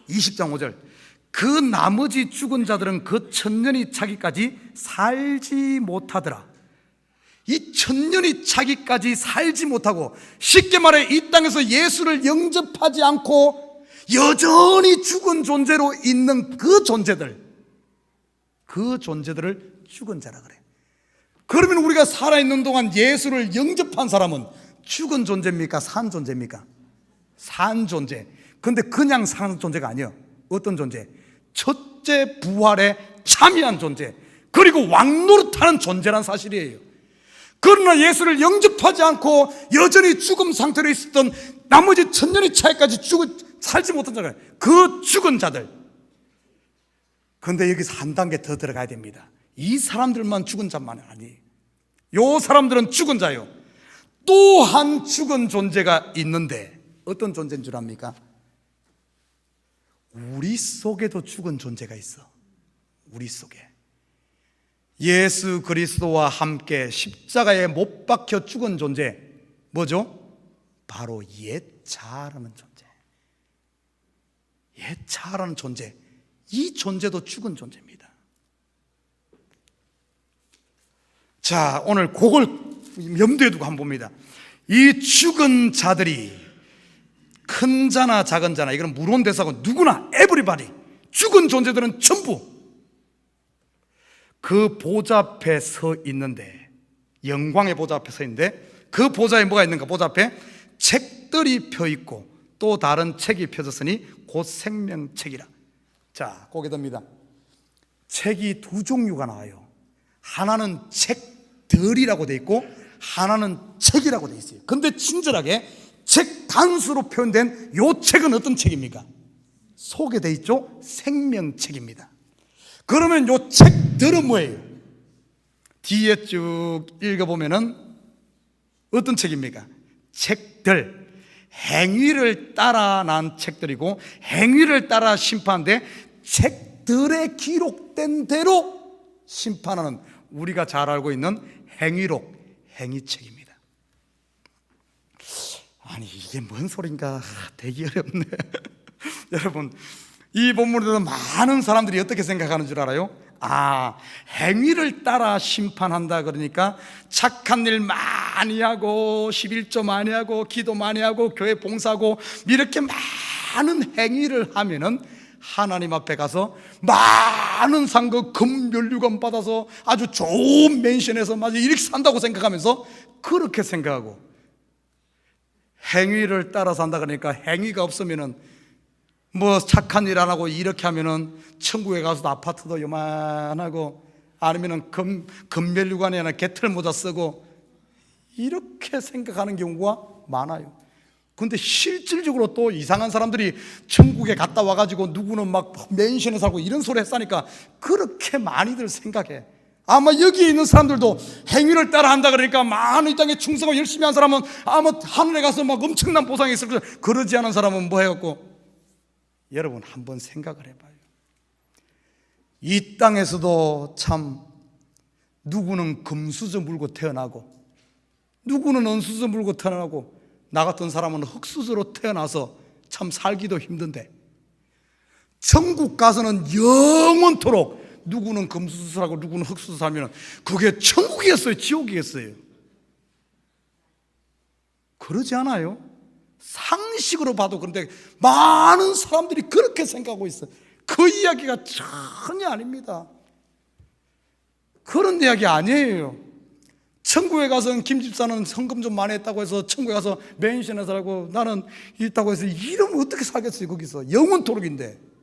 20장 5절. 그 나머지 죽은 자들은 그 천년이 차기까지 살지 못하더라. 이 천년이 차기까지 살지 못하고, 쉽게 말해 이 땅에서 예수를 영접하지 않고 여전히 죽은 존재로 있는 그 존재들을 죽은 자라 그래. 그러면 우리가 살아있는 동안 예수를 영접한 사람은 죽은 존재입니까? 산 존재입니까? 산 존재. 근데 그냥 산 존재가 아니에요. 어떤 존재? 첫째 부활에 참여한 존재, 그리고 왕노릇하는 존재란 사실이에요. 그러나 예수를 영접하지 않고 여전히 죽음 상태로 있었던 나머지 천년의 차이까지 살지 못한 자가 그 죽은 자들. 그런데 여기서 한 단계 더 들어가야 됩니다. 이 사람들만 죽은 자만 아니에요. 이 사람들은 죽은 자요. 또 한 죽은 존재가 있는데, 어떤 존재인 줄 압니까? 우리 속에도 죽은 존재가 있어. 우리 속에 예수 그리스도와 함께 십자가에 못 박혀 죽은 존재, 뭐죠? 바로 옛자라는 존재. 옛자라는 존재. 이 존재도 죽은 존재입니다. 자, 오늘 그걸 염두에 두고 한번 봅니다. 이 죽은 자들이 큰 자나 작은 자나, 이건 무론대사고 누구나, 에브리바디, 죽은 존재들은 전부 그 보좌 앞에 서 있는데, 영광의 보좌 앞에 서 있는데, 그 보좌에 뭐가 있는가? 보좌 앞에 책들이 펴 있고 또 다른 책이 펴졌으니 곧 생명책이라. 자, 거기 듭니다. 책이 두 종류가 나와요. 하나는 책들이라고 돼 있고 하나는 책이라고 돼 있어요. 근데 친절하게 책 단수로 표현된 요 책은 어떤 책입니까? 속에 돼 있죠? 생명책입니다. 그러면 요 책들은 뭐예요? 뒤에 쭉 읽어보면은 어떤 책입니까? 책들, 행위를 따라 난 책들이고 행위를 따라 심판하는데, 책들에 기록된 대로 심판하는, 우리가 잘 알고 있는 행위록, 행위책입니다. 아니, 이게 뭔 소린가 되게 어렵네. 여러분, 이 본문에서 많은 사람들이 어떻게 생각하는 줄 알아요? 행위를 따라 심판한다 그러니까 착한 일 많이 하고 11조 많이 하고 기도 많이 하고 교회 봉사하고 이렇게 많은 행위를 하면은 하나님 앞에 가서 많은 상급 금면류관 받아서 아주 좋은 맨션에서 마치 이렇게 산다고 생각하면서 그렇게 생각하고, 행위를 따라 산다 그러니까 행위가 없으면은 뭐 착한 일 안 하고 이렇게 하면은 천국에 가서도 아파트도 요만하고, 아니면은 금면류관에 하나 개털 모자 쓰고 이렇게 생각하는 경우가 많아요. 근데 실질적으로 또 이상한 사람들이 천국에 갔다 와가지고 누구는 막 맨션에 살고 이런 소리 했으니까 그렇게 많이들 생각해. 아마 여기에 있는 사람들도 행위를 따라 한다 그러니까 많은 이 땅에 충성하고 열심히 한 사람은 아마 하늘에 가서 막 엄청난 보상이 있을 거예요. 그러지 않은 사람은 뭐 해갖고, 여러분 한번 생각을 해봐요. 이 땅에서도 참 누구는 금수저 물고 태어나고 누구는 은수저 물고 태어나고, 나 같은 사람은 흙수저로 태어나서 참 살기도 힘든데, 천국 가서는 영원토록 누구는 금수술하고 누구는 흙수술하면 그게 천국이겠어요, 지옥이겠어요? 그러지 않아요? 상식으로 봐도 그런데 많은 사람들이 그렇게 생각하고 있어요. 그 이야기가 전혀 아닙니다. 그런 이야기 아니에요. 천국에 가서 김 집사는 헌금 좀 많이 했다고 해서 천국에 가서 맨션에 살고 나는 있다고 해서 이러면 어떻게 살겠어요? 거기서 영원토록인데.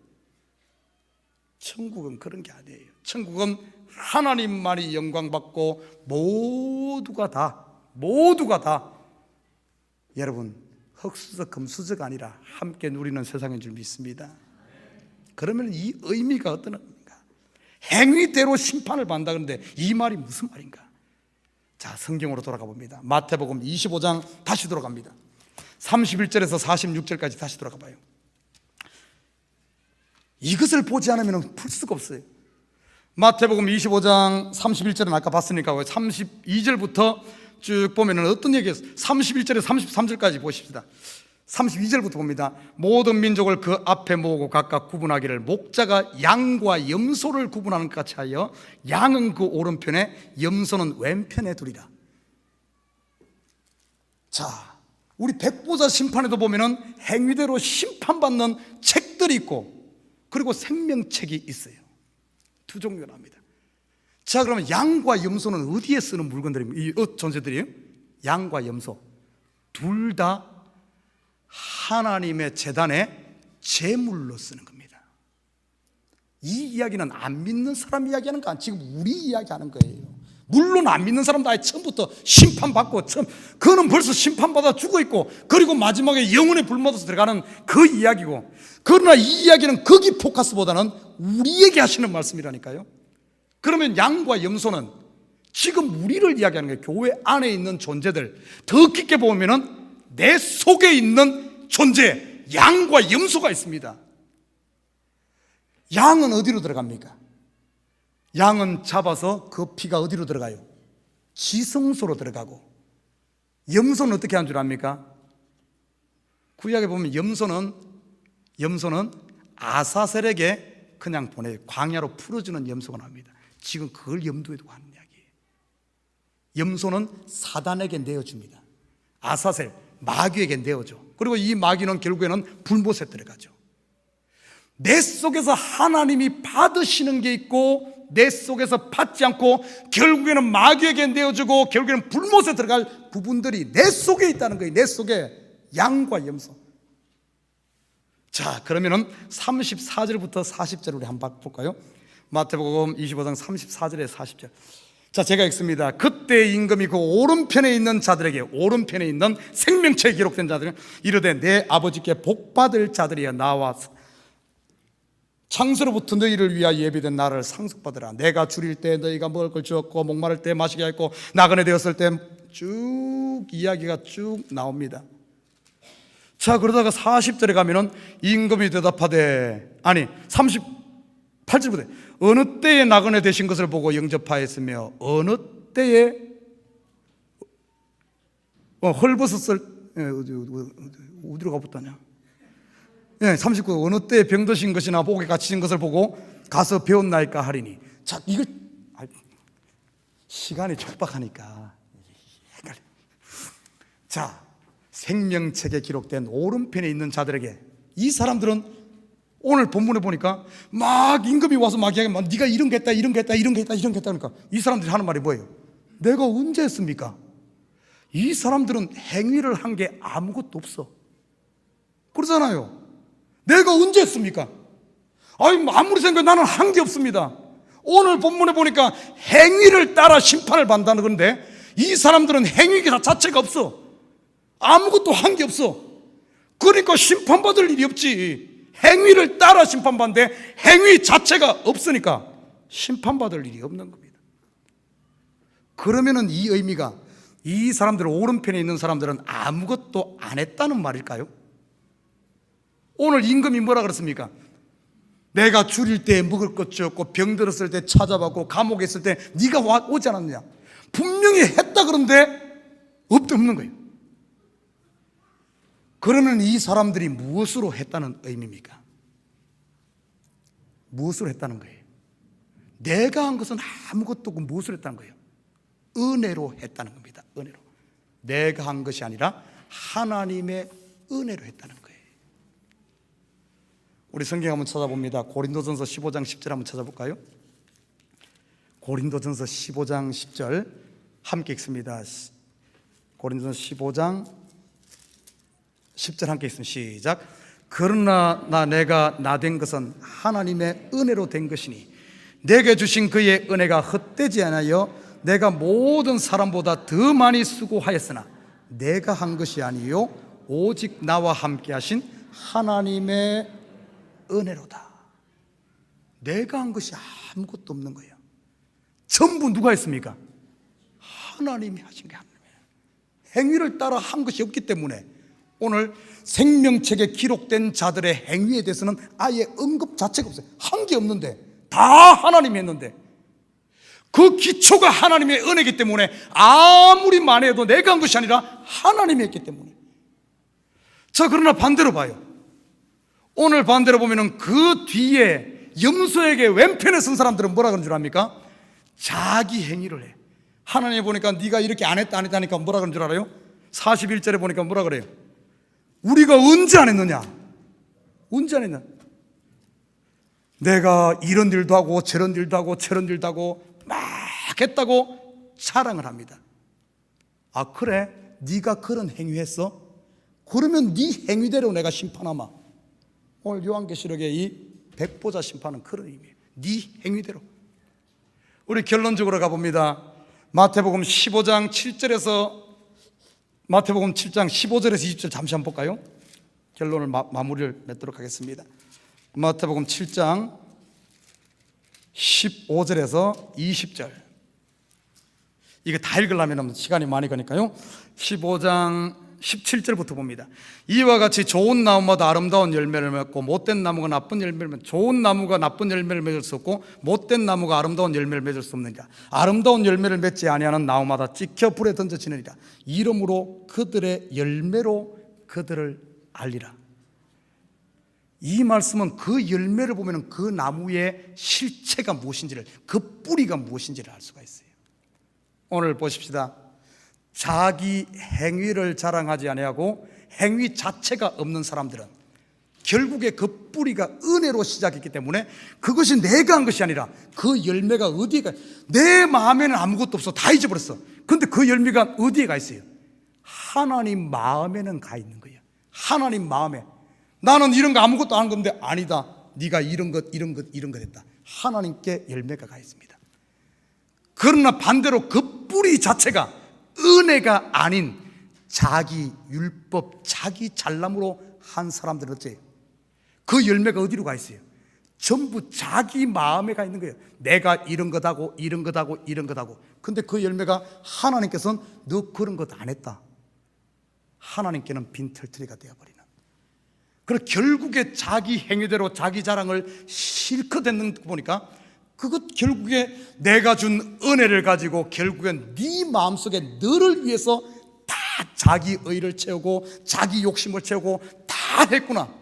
천국은 그런 게 아니에요. 천국은 하나님만이 영광받고 모두가 다 여러분 흙수저 금수저가 아니라 함께 누리는 세상인 줄 믿습니다. 그러면 이 의미가 어떤 의미인가? 행위대로 심판을 받는다. 그런데 이 말이 무슨 말인가? 자, 성경으로 돌아가 봅니다. 마태복음 25장 다시 돌아갑니다. 31절에서 46절까지 다시 돌아가 봐요. 이것을 보지 않으면 풀 수가 없어요. 마태복음 25장 31절은 아까 봤으니까 32절부터 쭉 보면 어떤 얘기였어요? 31절에 33절까지 보십시다. 32절부터 봅니다. 모든 민족을 그 앞에 모으고 각각 구분하기를 목자가 양과 염소를 구분하는 것 같이 하여 양은 그 오른편에 염소는 왼편에 두리라. 자, 우리 백보자 심판에도 보면은 행위대로 심판받는 책들이 있고 그리고 생명책이 있어요. 두 종류가 납니다. 자, 그러면 양과 염소는 어디에 쓰는 물건들입니까? 이 존재들이에요? 양과 염소 둘 다 하나님의 제단에 제물로 쓰는 겁니다. 이 이야기는 안 믿는 사람 이야기하는 거 아니에요. 지금 우리 이야기하는 거예요. 물론 안 믿는 사람도 아예 처음부터 심판받고 그는 벌써 심판받아 죽어있고 그리고 마지막에 영혼의 불못에서 들어가는 그 이야기고, 그러나 이 이야기는 거기 포커스보다는 우리에게 하시는 말씀이라니까요. 그러면 양과 염소는 지금 우리를 이야기하는 거예요. 교회 안에 있는 존재들, 더 깊게 보면은 내 속에 있는 존재, 양과 염소가 있습니다. 양은 어디로 들어갑니까? 양은 잡아서 그 피가 어디로 들어가요? 지성소로 들어가고, 염소는 어떻게 하는 줄 압니까? 구약에 보면 염소는 아사셀에게 그냥 보내요. 광야로 풀어주는 염소가 나옵니다. 지금 그걸 염두에 두고 하는 이야기예요. 염소는 사단에게 내어줍니다. 아사셀, 마귀에게 내어줘. 그리고 이 마귀는 결국에는 불못에 들어가죠. 내 속에서 하나님이 받으시는 게 있고 내 속에서 받지 않고 결국에는 마귀에게 내어주고 결국에는 불못에 들어갈 부분들이 내 속에 있다는 거예요. 내 속에 양과 염소. 자, 그러면은 34절부터 40절 우리 한번 볼까요? 마태복음 25장 34절에 40절. 자, 제가 읽습니다. 그때 임금이 그 오른편에 있는 자들에게, 오른편에 있는 생명책에 기록된 자들은 이르되 내 아버지께 복받을 자들이여 나와 창세로부터 너희를 위하여 예비된 나를 상속받으라. 내가 줄일 때 너희가 먹을 걸 주었고 목마를 때 마시게 하였고 나그네 되었을 때 쭉 이야기가 쭉 나옵니다. 자, 그러다가 40절에 가면은 임금이 대답하되, 아니 38절부터 어느 때에 나그네 되신 것을 보고 영접하였으며 어느 때에 헐벗었을 어디로 가봤다냐? 39 어느 때에 병드신 것이나 복에 갇히신 것을 보고 가서 배웠나이까 하리니. 자, 이거 시간이 촉박하니까 헷갈려. 자, 생명책에 기록된 오른편에 있는 자들에게, 이 사람들은 오늘 본문에 보니까 막 임금이 와서 막 이야기하면 네가 이런 게 했다 이런 게 했다 이런 게 했다 이런 게 했다. 그러니까 이 사람들이 하는 말이 뭐예요? 내가 언제 했습니까? 이 사람들은 행위를 한 게 아무것도 없어. 그러잖아요. 내가 언제 했습니까? 아무리 생각해도 나는 한 게 없습니다. 오늘 본문에 보니까 행위를 따라 심판을 받는다는 건데 이 사람들은 행위 자체가 없어. 아무것도 한 게 없어. 그러니까 심판받을 일이 없지. 행위를 따라 심판받는데 행위 자체가 없으니까 심판받을 일이 없는 겁니다. 그러면은 이 의미가 이 사람들 오른편에 있는 사람들은 아무것도 안 했다는 말일까요? 오늘 임금이 뭐라 그랬습니까? 내가 줄일 때 먹을 것 주었고 병들었을 때 찾아봤고 감옥에 있을 때 네가 오지 않았느냐? 분명히 했다 그런데 없는 거예요. 그러면 이 사람들이 무엇으로 했다는 의미입니까? 무엇으로 했다는 거예요? 내가 한 것은 아무것도 없고 무엇으로 했다는 거예요? 은혜로 했다는 겁니다. 은혜로. 내가 한 것이 아니라 하나님의 은혜로 했다는 거예요. 우리 성경 한번 찾아봅니다. 고린도전서 15장 10절 한번 찾아볼까요? 고린도전서 15장 10절 함께 읽습니다. 고린도전서 15장 10절 함께 읽습니다. 시작. 그러나 내가 된 것은 하나님의 은혜로 된 것이니 내게 주신 그의 은혜가 헛되지 않아요 내가 모든 사람보다 더 많이 수고하였으나 내가 한 것이 아니요 오직 나와 함께 하신 하나님의 은혜로다. 내가 한 것이 아무것도 없는 거예요. 전부 누가 했습니까? 하나님이 하신 게 하나님이에요. 행위를 따라 한 것이 없기 때문에 오늘 생명책에 기록된 자들의 행위에 대해서는 아예 언급 자체가 없어요. 한 게 없는데 다 하나님이 했는데 그 기초가 하나님의 은혜이기 때문에 아무리 많이 해도 내가 한 것이 아니라 하나님이 했기 때문에. 자, 그러나 반대로 봐요. 오늘 반대로 보면은 그 뒤에 염소에게 왼편에 선 사람들은 뭐라 그런 줄 압니까? 자기 행위를 해. 하나님이 보니까 네가 이렇게 안 했다니까 뭐라 그런 줄 알아요? 41절에 보니까 뭐라 그래요? 우리가 언제 안 했느냐? 언제 안 했냐? 내가 이런 일도 하고 저런 일도 하고 저런 일도 하고 막 했다고 자랑을 합니다. 아, 그래? 네가 그런 행위했어? 그러면 네 행위대로 내가 심판하마. 오늘 요한계시록의 이 백보자 심판은 그런 의미예요. 네 행위대로. 우리 결론적으로 가봅니다. 마태복음 15장 7절에서 마태복음 7장 15절에서 20절 잠시 한번 볼까요? 결론을 마무리를 맺도록 하겠습니다. 마태복음 7장 15절에서 20절. 이거 다 읽으려면 시간이 많이 가니까요. 15장 17절부터 봅니다. 이와 같이 좋은 나무마다 아름다운 열매를 맺고 못된 나무가 나쁜 열매를 맺고 좋은 나무가 나쁜 열매를 맺을 수 없고 못된 나무가 아름다운 열매를 맺을 수 없느니라. 아름다운 열매를 맺지 아니하는 나무마다 찍혀 불에 던져지느니라. 이러므로 그들의 열매로 그들을 알리라. 이 말씀은 그 열매를 보면 그 나무의 실체가 무엇인지를, 그 뿌리가 무엇인지를 알 수가 있어요. 오늘 보십시다. 자기 행위를 자랑하지 아니하고 행위 자체가 없는 사람들은 결국에 그 뿌리가 은혜로 시작했기 때문에 그것이 내가 한 것이 아니라 그 열매가 어디에 가, 내 마음에는 아무것도 없어. 다 잊어버렸어. 근데 그 열매가 어디에 가 있어요? 하나님 마음에는 가 있는 거예요. 하나님 마음에. 나는 이런 거 아무것도 안 한 건데 아니다. 네가 이런 것 했다. 하나님께 열매가 가 있습니다. 그러나 반대로 그 뿌리 자체가 은혜가 아닌 자기 율법, 자기 잘남으로 한 사람들은 어째요? 그 열매가 어디로 가 있어요? 전부 자기 마음에 가 있는 거예요. 내가 이런 것하고 이런 것하고 이런 것하고. 근데 그 열매가 하나님께서는 너 그런 것 안 했다. 하나님께는 빈털터리가 되어버리는. 그래서 결국에 자기 행위대로 자기 자랑을 실컷 했는 거 보니까 그것 결국에 내가 준 은혜를 가지고 결국엔 네 마음속에 너를 위해서 다 자기 의를 채우고 자기 욕심을 채우고 다 했구나.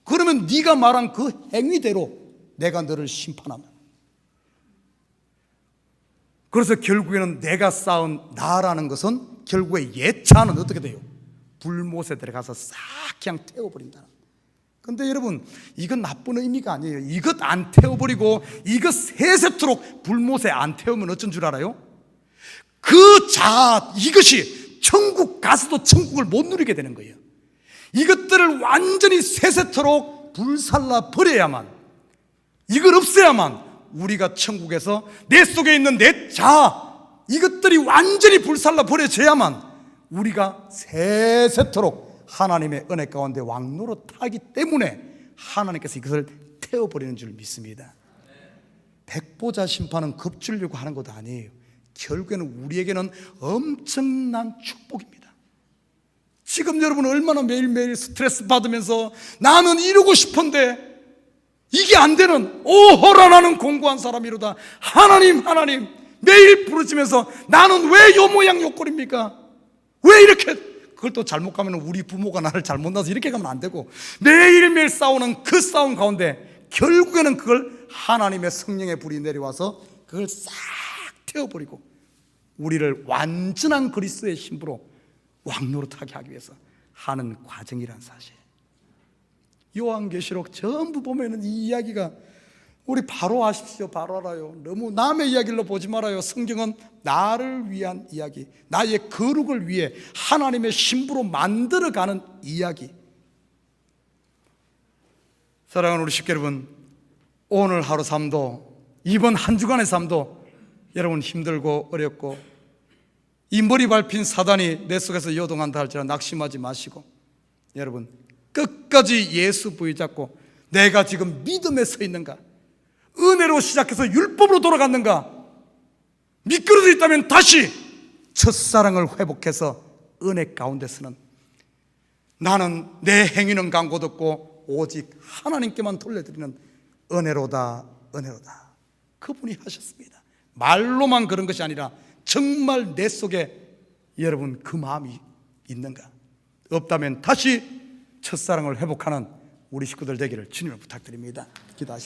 그러면 네가 말한 그 행위대로 내가 너를 심판하면. 그래서 결국에는 내가 쌓은 나라는 것은 결국에 예차는 어떻게 돼요? 불못에 들어가서 싹 그냥 태워버린다. 근데 여러분, 이건 나쁜 의미가 아니에요. 이것 안 태워버리고 이것 세세토록 불못에 안 태우면 어쩐 줄 알아요? 이것이 천국 가서도 천국을 못 누리게 되는 거예요. 이것들을 완전히 세세토록 불살라 버려야만, 이걸 없애야만 우리가 천국에서 내 속에 있는 내 이것들이 완전히 불살라 버려져야만 우리가 세세토록 하나님의 은혜 가운데 왕노로 타기 때문에 하나님께서 이것을 태워버리는 줄 믿습니다. 백보자 심판은 겁주려고 하는 것도 아니에요. 결국에는 우리에게는 엄청난 축복입니다. 지금 여러분 얼마나 매일매일 스트레스 받으면서 나는 이루고 싶은데 이게 안 되는 오호라 나는 공고한 사람이로다. 하나님 매일 부르짖으면서 나는 왜 요 모양 요 꼴입니까? 왜 이렇게? 그걸 또 잘못 가면 우리 부모가 나를 잘못 낳아서 이렇게 가면 안 되고 매일매일 싸우는 그 싸움 가운데 결국에는 그걸 하나님의 성령의 불이 내려와서 그걸 싹 태워버리고 우리를 완전한 그리스도의 신부로 왕노릇하게 하기 위해서 하는 과정이란 사실. 요한계시록 전부 보면은 이 이야기가 우리 바로 아십시오. 바로 알아요. 너무 남의 이야기로 보지 말아요. 성경은 나를 위한 이야기, 나의 거룩을 위해 하나님의 신부로 만들어가는 이야기. 사랑하는 우리 식구 여러분, 오늘 하루 삶도, 이번 한 주간의 삶도 여러분 힘들고 어렵고 이 머리 밟힌 사단이 내 속에서 요동한다 할지라 낙심하지 마시고, 여러분 끝까지 예수 부여잡고 내가 지금 믿음에 서 있는가, 은혜로 시작해서 율법으로 돌아갔는가, 미끄러져 있다면 다시 첫사랑을 회복해서 은혜 가운데서는 나는 내 행위는 간곳 없고 오직 하나님께만 돌려드리는 은혜로다, 은혜로다. 그분이 하셨습니다. 말로만 그런 것이 아니라 정말 내 속에 여러분 그 마음이 있는가? 없다면 다시 첫사랑을 회복하는 우리 식구들 되기를 주님을 부탁드립니다. 기도하시죠.